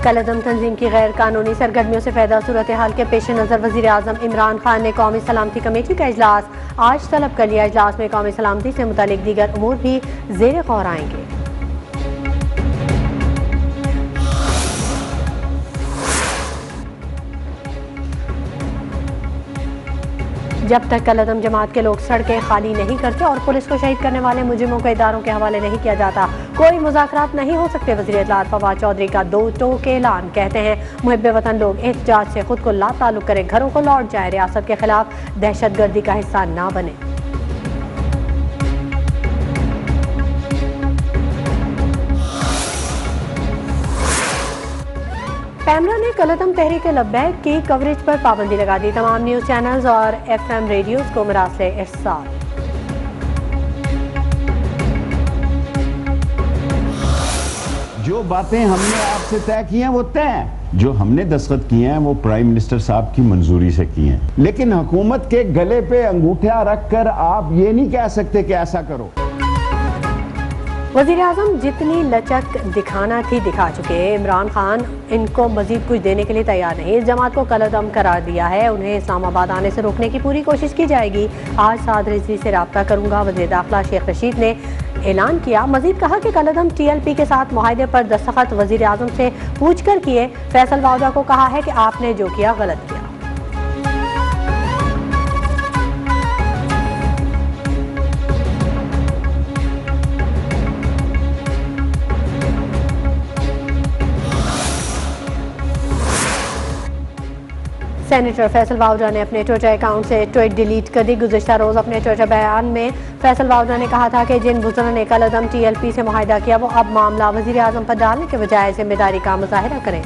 कलअदम तंजीम की गैर कानूनी सरगर्मियों से पैदा सूरत हाल के पेश नज़र वज़ीर आज़म इमरान खान ने कौमी सलामती कमेटी का इजलास आज तलब कर लिया। इजलास में कौमी सलामती से मुतालिक दीगर उमूर भी ज़ेर गौर आएंगे। जब तक कलअदम जमात के लोग सड़कें खाली नहीं करते और पुलिस को शहीद करने वाले मुजरिमों को इदारों के हवाले नहीं किया जाता, कोई मुज़ाकरात नहीं हो सकते। वज़ीर इत्तलात फवाद चौधरी का दो टोके ऐलान। कहते हैं मुहब्बे वतन लोग एहतजाज से खुद को लाताल्लुक करें, घरों को लौट जाए, रियासत के खिलाफ दहशतगर्दी का हिस्सा ना बने। पैमरा ने कलअदम तहरीक लब्बैक की कवरेज पर पाबंदी लगा दी। तमाम न्यूज़ चैनल्स और FM रेडियोज को मरासले इरसाल। जो बातें हमने आपसे तय की हैं वो तय हैं। जो हमने दस्तखत किए हैं वो प्राइम मिनिस्टर साहब की मंजूरी से किए हैं, लेकिन हुकूमत के गले पे अंगूठा रखकर आप ये नहीं कह सकते कि ऐसा करो। वज़ीर आज़म जितनी लचक दिखाना थी दिखा चुके। इमरान खान इनको मजीद कुछ देने के लिए तैयार नहीं। इस जमात को कलअदम करार दिया है, उन्हें इस्लामाबाद आने से रोकने की पूरी कोशिश की जाएगी। आज साद रिजवी से रब्ता करूंगा, वज़ीर दाखिला शेख रशीद ने ऐलान किया। मजीद कहा कि कलअदम TLP के साथ मुआहदे पर दस्तखत वज़ीर आज़म से पूछ कर किए। फैसल वाउदा को कहा है कि आपने जो किया गलत किया। सेनेटर फैसल वाउदा ने अपने ट्विटर अकाउंट से ट्वीट डिलीट कर दी। गुज़िश्ता रोज़ अपने ट्विटर बयान में फैसल वाउदा ने कहा था कि जिन बुजुर्गों ने कलअदम TLP से मुआहदा किया वो अब मामला वज़ीर आज़म पर डालने के बजाय जिम्मेदारी का मुजाहिरा करें।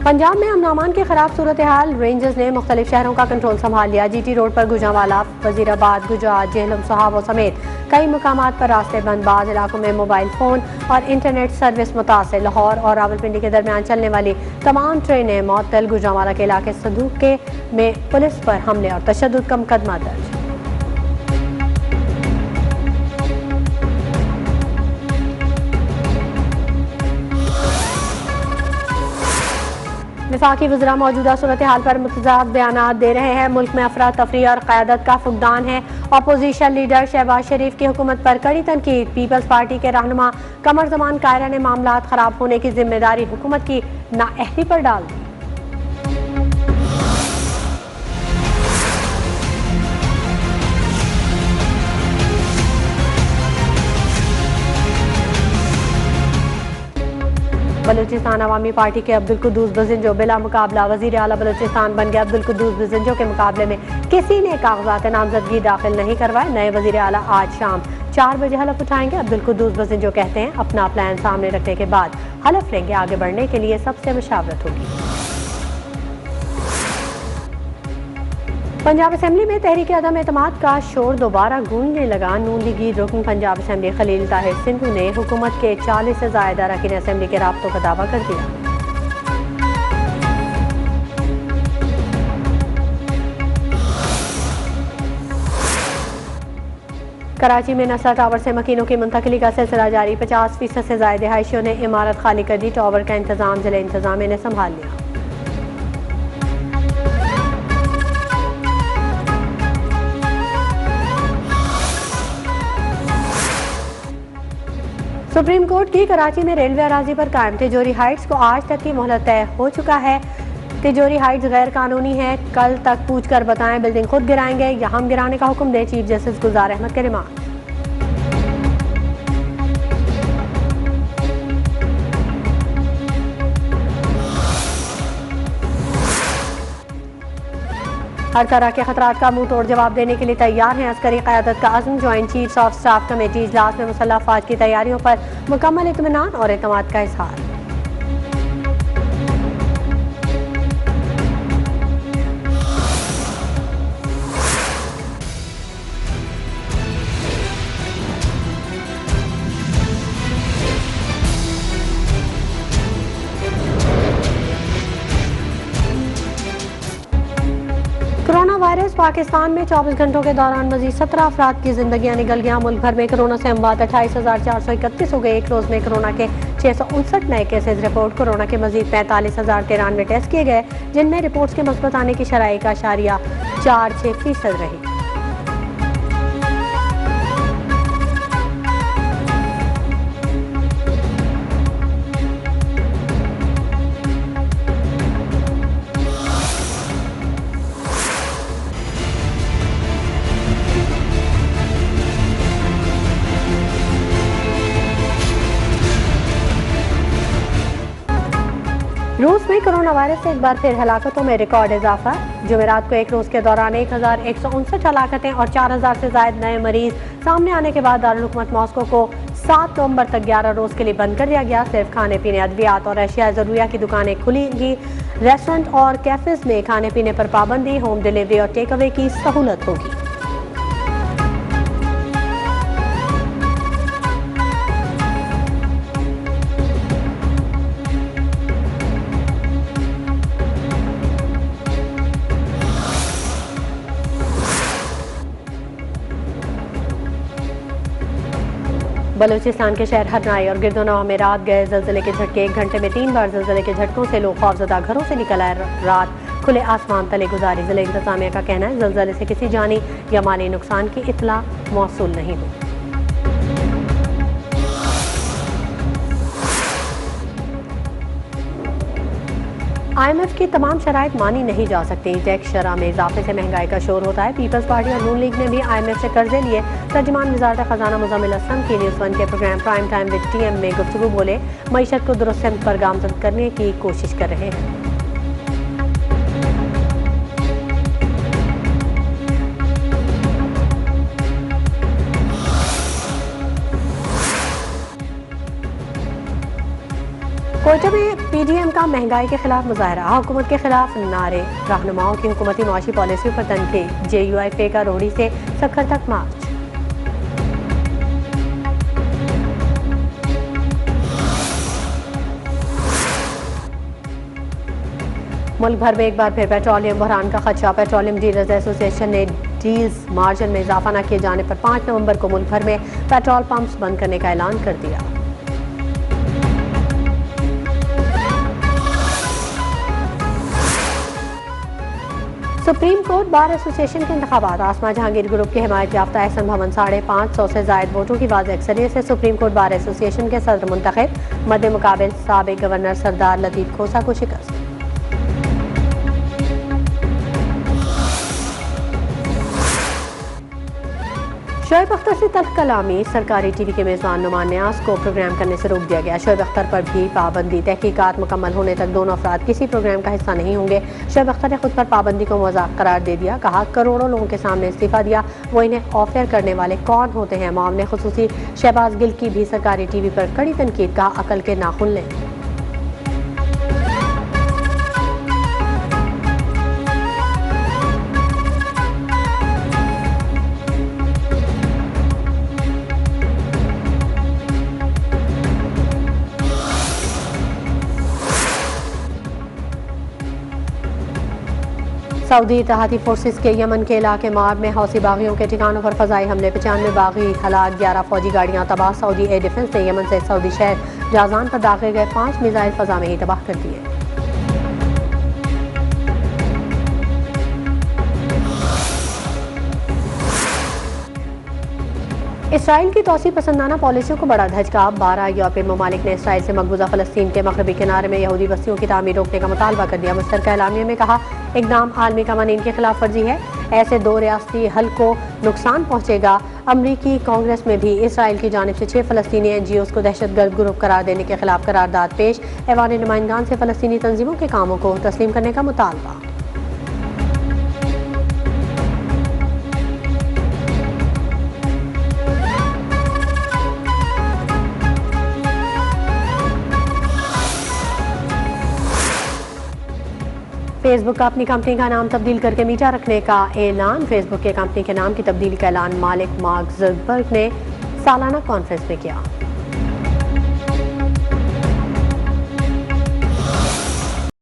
पंजाब में अमन अमान की खराब सूरत हाल। रेंजर्स ने मुख्तलिफ शहरों का कंट्रोल संभाल लिया। GT रोड पर गुजरांवाला, वजीराबाद, गुजरात, जेहलम, सोहाबो समेत कई मुकामात पर रास्ते बंद। बाज़ इलाकों में मोबाइल फ़ोन और इंटरनेट सर्विस मुतासिर। लाहौर और रावलपिंडी के दरमियान चलने वाली तमाम ट्रेनें मअतल। गुजरांवाला के इलाके सदूके में पुलिस पर हमले और तशद्दुद का मुकदमा दर्ज। वफाकी वज़रा मौजूदा सूरत हाल पर मुतज़ाद बयानात दे रहे हैं। मुल्क में अफरा तफरी और क़यादत का फुकदान है। अपोजिशन लीडर शहबाज शरीफ की हुकूमत पर कड़ी तनकीद। पीपल्स पार्टी के रहनुमा कमर ज़मान कायरा ने मामलात ख़राब होने की जिम्मेदारी हुकूमत की नाअहली पर डाल दी। बलूचिस्तान अवामी पार्टी के अब्दुल कुद्दूस बिज़ंजो बिला मुकाबला वज़ीर आला बलूचिस्तान बन गए। अब्दुल कुद्दूस बिज़ंजो के मुकाबले में किसी ने कागजात नामजदगी दाखिल नहीं करवाए। नए वज़ीर आला आज शाम 4 बजे हलफ उठाएंगे। अब्दुल कुद्दूस बिज़ंजो कहते हैं अपना प्लान सामने रखने के बाद हलफ लेंगे। आगे बढ़ने के लिए सबसे मशावरत होगी। पंजाब असेंबली में तहरीक अदम एतमाद का शोर दोबारा गूंजने लगा। नून लीगी रुकन पंजाब असेंबली खलील ताहिर सिंधु ने हुकूमत के 40 से ज़ायदा अरकान असेंबली के राब्तों का दावा कर दिया। कराची में नस्ला टावर से मकीनों की मुंतकिली का सिलसिला जारी। 50% से ज़ायद रिहायशियों ने इमारत खाली कर दी। टावर का इंतजाम जिला इंतजामिया ने संभाल लिया। सुप्रीम कोर्ट की कराची में रेलवे अराजी पर कायम तिजोरी हाइट्स को आज तक की मोहलत तय हो चुका है। तिजोरी हाइट्स गैर कानूनी है, कल तक पूछ कर बताएं, बिल्डिंग खुद गिराएंगे या हम गिराने का हुक्म दें। चीफ जस्टिस गुलजार अहमद के रिमार्क। हर तरह के खतरात का मुंह तोड़ जवाब देने के लिए तैयार हैं अस्करी क़यादत का अज़्म। Joint chiefs of staff committee इजलास में मुसल्लह अफ़वाज की तैयारियों पर मुकम्मल इत्मीनान और एतमाद का इज़हार। कोरोना वायरस पाकिस्तान में 24 घंटों के दौरान मजीद 17 अफराद की जिंदगियां निकल गया। मुल्क भर में कोरोना से अमवात 28,431 हो गए। एक रोज में कोरोना के 659 नए केसेज रिपोर्ट। कोरोना के मजीद 45,093 टेस्ट किए गए, जिनमें रिपोर्ट्स के मस्बत आने की शरह 1.46% रही। रूस में कोरोना वायरस से एक बार फिर हलाकतों में रिकॉर्ड इजाफा। जुमेरात को एक रोज के दौरान 1,159 हलाकतें और 4,000 से ज्यादा नए मरीज सामने आने के बाद दारुल हुकूमत मॉस्को को 7 नवंबर तक 11 रोज के लिए बंद कर दिया गया। सिर्फ खाने पीने, अद्वियात और अशिया जरूरिया की दुकानें खुलेंगी। रेस्टोरेंट और कैफेज में खाने पीने पर पाबंदी, होम डिलीवरी और टेक अवे की सहूलत होगी। बलूचिस्तान के शहर हरनाई और गिरदोनवा में रात गए जल्जले के झटके। 1 घंटे में 3 बार जल्जले के झटकों से लोग खौफजदा घरों से निकल आए। रात खुले आसमान तले गुजारी। जिला इंतजामिया का कहना है जल्जले से किसी जानी या माली नुकसान की इत्तला मौसूल नहीं हुई। IMF की तमाम शराइत मानी नहीं जा सकती। टैक्स शरह में इजाफे से महंगाई का शोर होता है। पीपल्स पार्टी और नून लीग ने भी IMF से कर्जे लिए। तर्जुमान वज़ारत खजाना मुज़म्मिल असलम की न्यूज़ 1 के programme Prime Time with TM में गुफ्तगू बोले, मईशत को दुरुस्त सिमत पर गामजद करने की कोशिश कर रहे हैं। कोयटा में PDM का महंगाई के खिलाफ मुजाहरा। हुकूमत के खिलाफ नारे। रहनुमाओं की हुकूमती माशी पॉलिसी पर तनकीद। JUIF का रोहड़ी से सक्खर तक मार्च। मुल्क भर में एक बार फिर पेट्रोलियम बहरान का खदशा। पेट्रोलियम डीलर्स एसोसिएशन ने डील्स मार्जिन में इजाफा न किए जाने पर 5 नवंबर को मुल्क भर में पेट्रोल पंप्स बंद करने का ऐलान कर दिया। सुप्रीम कोर्ट बार एसोसिएशन के इंतखाबात। आसमा जहांगीर ग्रुप के हिमायत याफ्ता एहसन भवन 550 से जायद वोटों की वाज़ेह अक्सरियत से सुप्रीम कोर्ट बार एसोसिएशन के सदर मुंतखब। मद्दे मुकाबिल साबिक गवर्नर सरदार लतीफ खोसा को शिकस्त। शोएब अख्तर से तल्ख कलामी। सरकारी TV के मेज़बान नुमान न्याज को प्रोग्राम करने से रोक दिया गया। शोएब अख्तर पर भी पाबंदी। तहकीकात मुकम्मल होने तक दोनों अफराद किसी प्रोग्राम का हिस्सा नहीं होंगे। शोएब अख्तर ने खुद पर पाबंदी को मजाक करार दे दिया। कहा, करोड़ों लोगों के सामने इस्तीफा दिया, वो इन्हें ऑफर करने वाले कौन होते हैं। मामले खुसूसी शहबाज गिल की भी सरकारी TV पर कड़ी तनकीद। कहा, अकल के नाखुन लें। सऊदी इत्तेहादी फोर्सेस के यमन के इलाके माब में हौसी बागियों के ठिकानों पर फजाई हमले। 95 बागी हलाक, 11 फौजी गाड़ियां तबाह। सऊदी एयर डिफेंस ने यमन से सऊदी शहर जाजान पर दाखिल गए 5 मिसाइल फजा में ही तबाह कर दिए। इसराइल की तौसीफ पसंदाना पॉलिसियों को बड़ा धचका। 12 यूरोपीय ममालिक ने इसराइल से मकबूजा फलस्तीन के मगरबी किनारे में यहूदी बस्तियों की तामीर रोकने का मुतालबा कर दिया। मुश्तरका एलामिया में कहा, इकदाम आलमी कवानीन की खिलाफ वर्जी है। ऐसे 2 रियासती हल को नुकसान पहुंचेगा। अमरीकी कांग्रेस में भी इसराइल की जानिब से 6 फलस्तीनी NGOs को दहशतगर्द ग्रुप करार देने के खिलाफ करारदाद पेश। ऐवान नुमाइंदान से फलस्तीनी तंजीमों के कामों को तस्लीम करने का मुतालबा। फेसबुक का अपनी कंपनी का नाम तब्दील करके मीटा रखने का ऐलान। फेसबुक के कंपनी के नाम की तब्दीली का ऐलान मालिक मार्क जुकरबर्ग ने सालाना कॉन्फ्रेंस में किया।